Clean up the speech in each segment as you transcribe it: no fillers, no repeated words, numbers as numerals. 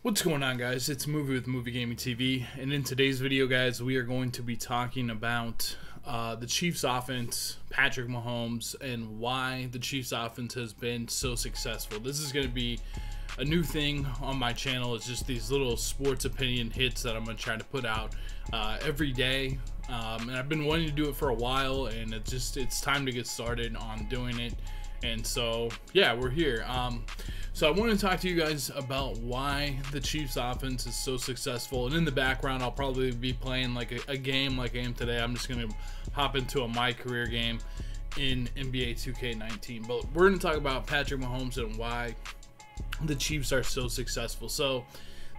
What's going on, guys? It's Movie with Movie Gaming TV, and in today's video, guys, we are going to be talking about the Chiefs offense, Patrick Mahomes, and why the Chiefs offense has been so successful. This is going to be a new thing on my channel. It's just these little sports opinion hits that I'm going to try to put out every day, and I've been wanting to do it for a while, and it's time to get started on doing it. And so, yeah, we're here. So I want to talk to you guys about why the Chiefs offense is so successful. And in the background, I'll probably be playing like a game like I am today. I'm just going to hop into a My Career game in NBA 2K19. But we're going to talk about Patrick Mahomes and why the Chiefs are so successful. So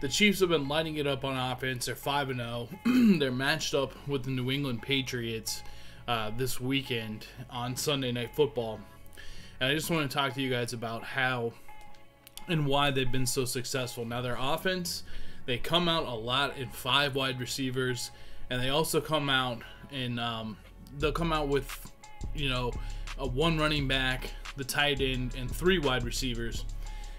the Chiefs have been lighting it up on offense. They're 5-0. They're matched up with the New England Patriots this weekend on Sunday Night Football. And I just want to talk to you guys about how and why they've been so successful. Now, their offense, they come out a lot in 5 wide receivers, and they also come out in they'll come out with, you know, a 1 running back, the tight end, and 3 wide receivers.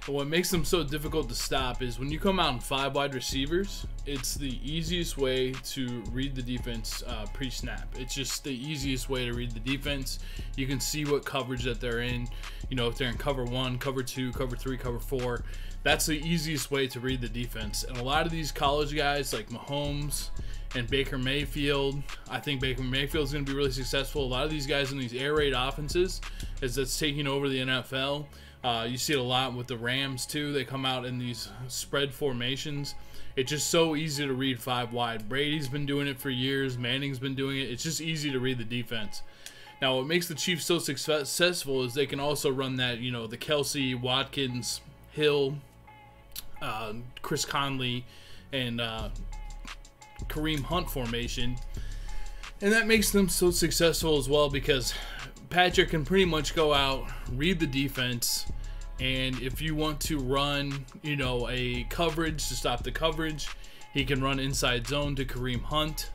And what makes them so difficult to stop is when you come out in 5 wide receivers, it's the easiest way to read the defense pre-snap. It's just the easiest way to read the defense. You can see what coverage that they're in. You know, if they're in cover 1, cover 2, cover 3, cover 4, that's the easiest way to read the defense. And a lot of these college guys like Mahomes and Baker Mayfield, I think Baker Mayfield is going to be really successful. A lot of these guys in these air raid offenses that's taking over the NFL. You see it a lot with the Rams too. They come out in these spread formations. It's just so easy to read 5 wide. Brady's been doing it for years. Manning's been doing it. It's just easy to read the defense. Now, what makes the Chiefs so successful is they can also run that, you know, the Kelsey, Watkins, Hill, Chris Conley, and Kareem Hunt formation. And that makes them so successful as well because Patrick can pretty much go out, read the defense, and if you want to run, you know, a coverage to stop the coverage, he can run inside zone to Kareem Hunt.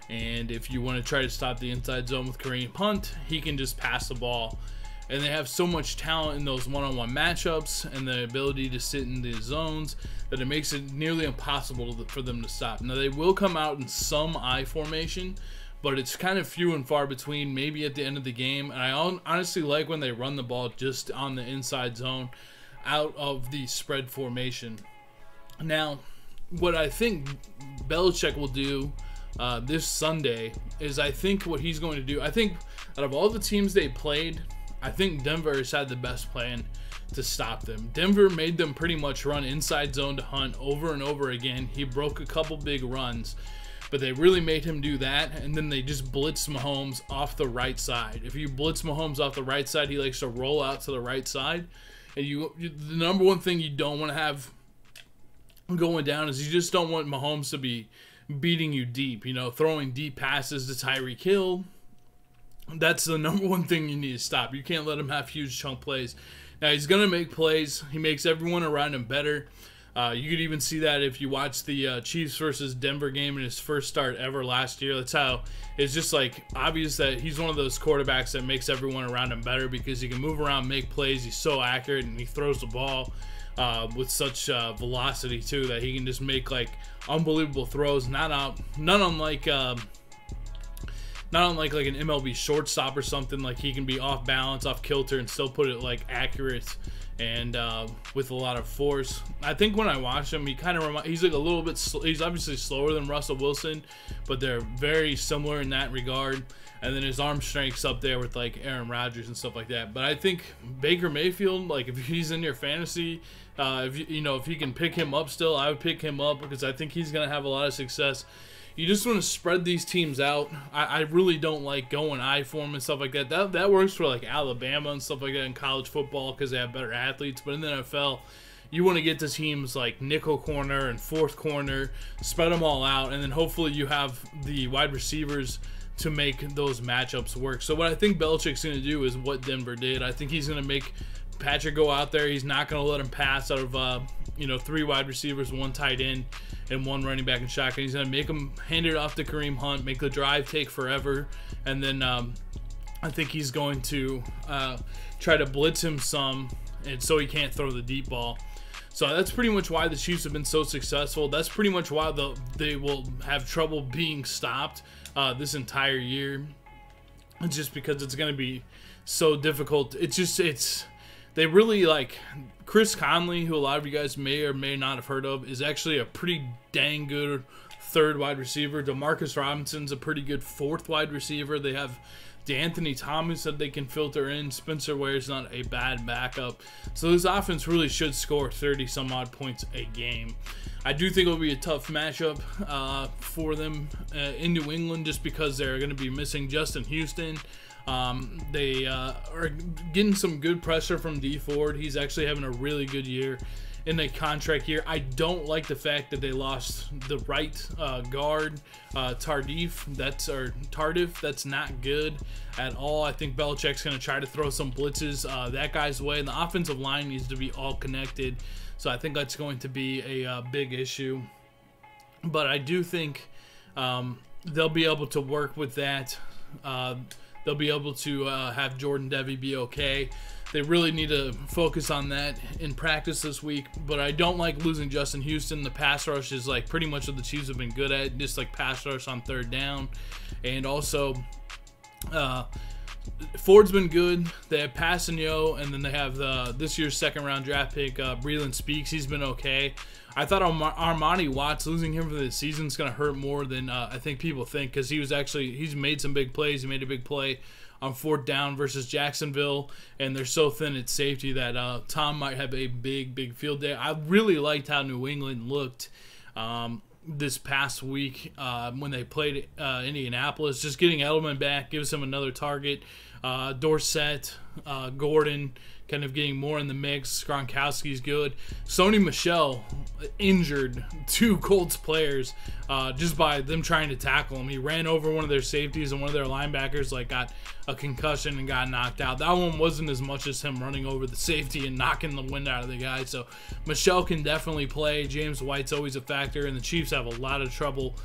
And if you want to try to stop the inside zone with Kareem Hunt, he can just pass the ball. And they have so much talent in those one-on-one matchups and the ability to sit in the zones that it makes it nearly impossible for them to stop. Now, they will come out in some I formation, but it's kind of few and far between, maybe at the end of the game. And I honestly like when they run the ball just on the inside zone out of the spread formation. Now, what I think Belichick will do this Sunday is I think what he's going to do, I think out of all the teams they played, I think Denver has had the best plan to stop them. Denver made them pretty much run inside zone to Hunt over and over again. He broke a couple big runs, but they really made him do that, and then they just blitzed Mahomes off the right side. If you blitz Mahomes off the right side, he likes to roll out to the right side. And the number one thing you don't want to have going down is you just don't want Mahomes to be beating you deep, you know, throwing deep passes to Tyreek Hill. That's the number one thing you need to stop. You can't let him have huge chunk plays. Now, he's going to make plays. He makes everyone around him better. You could even see that if you watch the Chiefs versus Denver game in his first start ever last year. That's how it's just like obvious that he's one of those quarterbacks that makes everyone around him better because he can move around, make plays. He's so accurate, and he throws the ball with such velocity too that he can just make like unbelievable throws. Not unlike like an MLB shortstop or something. Like he can be off balance, off kilter, and still put it like accurate and with a lot of force. I think when I watch him, he kind of he's like a little bit he's obviously slower than Russell Wilson, but they're very similar in that regard. And then his arm strength's up there with like Aaron Rodgers and stuff like that. But I think Baker Mayfield, like if he's in your fantasy, if you can pick him up still, I would pick him up because I think he's gonna have a lot of success. You just want to spread these teams out. I really don't like going I form and stuff like that. That works for like Alabama and stuff like that in college football because they have better athletes. But in the NFL, you want to get to teams like nickel corner and fourth corner, spread them all out, and then hopefully you have the wide receivers to make those matchups work. So what I think Belichick's going to do is what Denver did. I think he's going to make Patrick go out there. He's not going to let him pass out of 3 wide receivers, 1 tight end, and 1 running back in shotgun. He's going to make him hand it off to Kareem Hunt, make the drive take forever, and then I think he's going to try to blitz him some, and so he can't throw the deep ball. So that's pretty much why the Chiefs have been so successful. That's pretty much why they will have trouble being stopped this entire year. It's just because it's going to be so difficult. They really like Chris Conley, who a lot of you guys may or may not have heard of, is actually a pretty dang good third wide receiver. Demarcus Robinson's a pretty good fourth wide receiver. They have DeAnthony Thomas that they can filter in. Spencer Ware's not a bad backup. So this offense really should score 30 some odd points a game. I do think it'll be a tough matchup for them in New England, just because they're going to be missing Justin Houston. They are getting some good pressure from D Ford. He's actually having a really good year in a contract year. I don't like the fact that they lost the right guard, Tardif. That's not good at all. I think Belichick's going to try to throw some blitzes that guy's way, and the offensive line needs to be all connected. So I think that's going to be a big issue. But I do think they'll be able to work with that. They'll be able to have Jordan Devy be okay. They really need to focus on that in practice this week. But I don't like losing Justin Houston. The pass rush is like pretty much what the Chiefs have been good at, just like pass rush on third down. And also, Ford's been good. They have Passanio, and then they have this year's second-round draft pick, Breland Speaks. He's been okay. I thought Armani Watts, losing him for the season, is going to hurt more than I think people think, because he's made some big plays. He made a big play on fourth down versus Jacksonville, and they're so thin at safety that Tom might have a big field day. I really liked how New England looked this past week when they played Indianapolis. Just getting Edelman back gives him another target. Dorsett, Gordon kind of getting more in the mix. Gronkowski's good. Sony Michel injured two Colts players just by them trying to tackle him. He ran over one of their safeties, and one of their linebackers got a concussion and got knocked out. That one wasn't as much as him running over the safety and knocking the wind out of the guy. So Michel can definitely play. James White's always a factor, and the Chiefs have a lot of trouble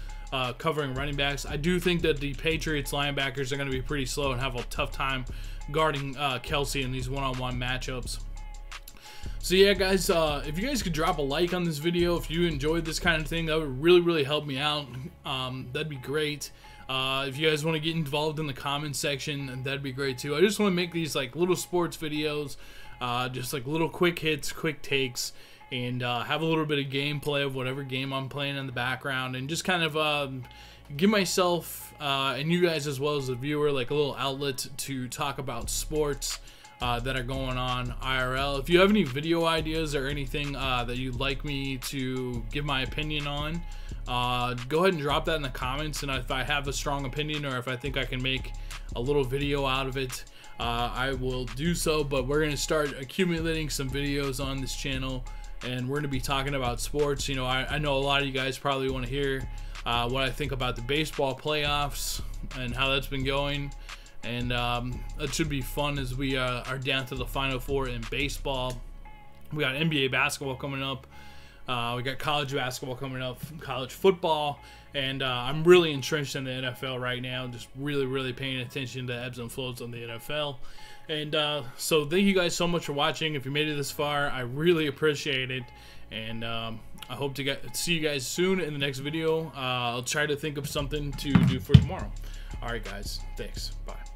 covering running backs. I do think that the Patriots linebackers are going to be pretty slow and have a tough time guarding Kelsey in these one-on-one matchups. So yeah, guys, if you guys could drop a like on this video if you enjoyed this kind of thing, that would really help me out. That'd be great. If you guys want to get involved in the comments section, that'd be great too. I just want to make these like little sports videos, just like little quick hits, quick takes, and have a little bit of gameplay of whatever game I'm playing in the background, and just kind of give myself and you guys as well as the viewer like a little outlet to talk about sports that are going on IRL. If you have any video ideas or anything that you'd like me to give my opinion on, go ahead and drop that in the comments, and if I have a strong opinion or if I think I can make a little video out of it, I will do so. But we're going to start accumulating some videos on this channel, and we're going to be talking about sports. You know, I know a lot of you guys probably want to hear what I think about the baseball playoffs and how that's been going, and that should be fun as we are down to the Final Four in baseball. We got NBA basketball coming up. We got college basketball coming up, college football, and I'm really entrenched in the NFL right now, just really paying attention to ebbs and flows on the NFL. And so thank you guys so much for watching. If you made it this far, I really appreciate it, and I hope to see you guys soon in the next video. I'll try to think of something to do for tomorrow. All right, guys, thanks. Bye.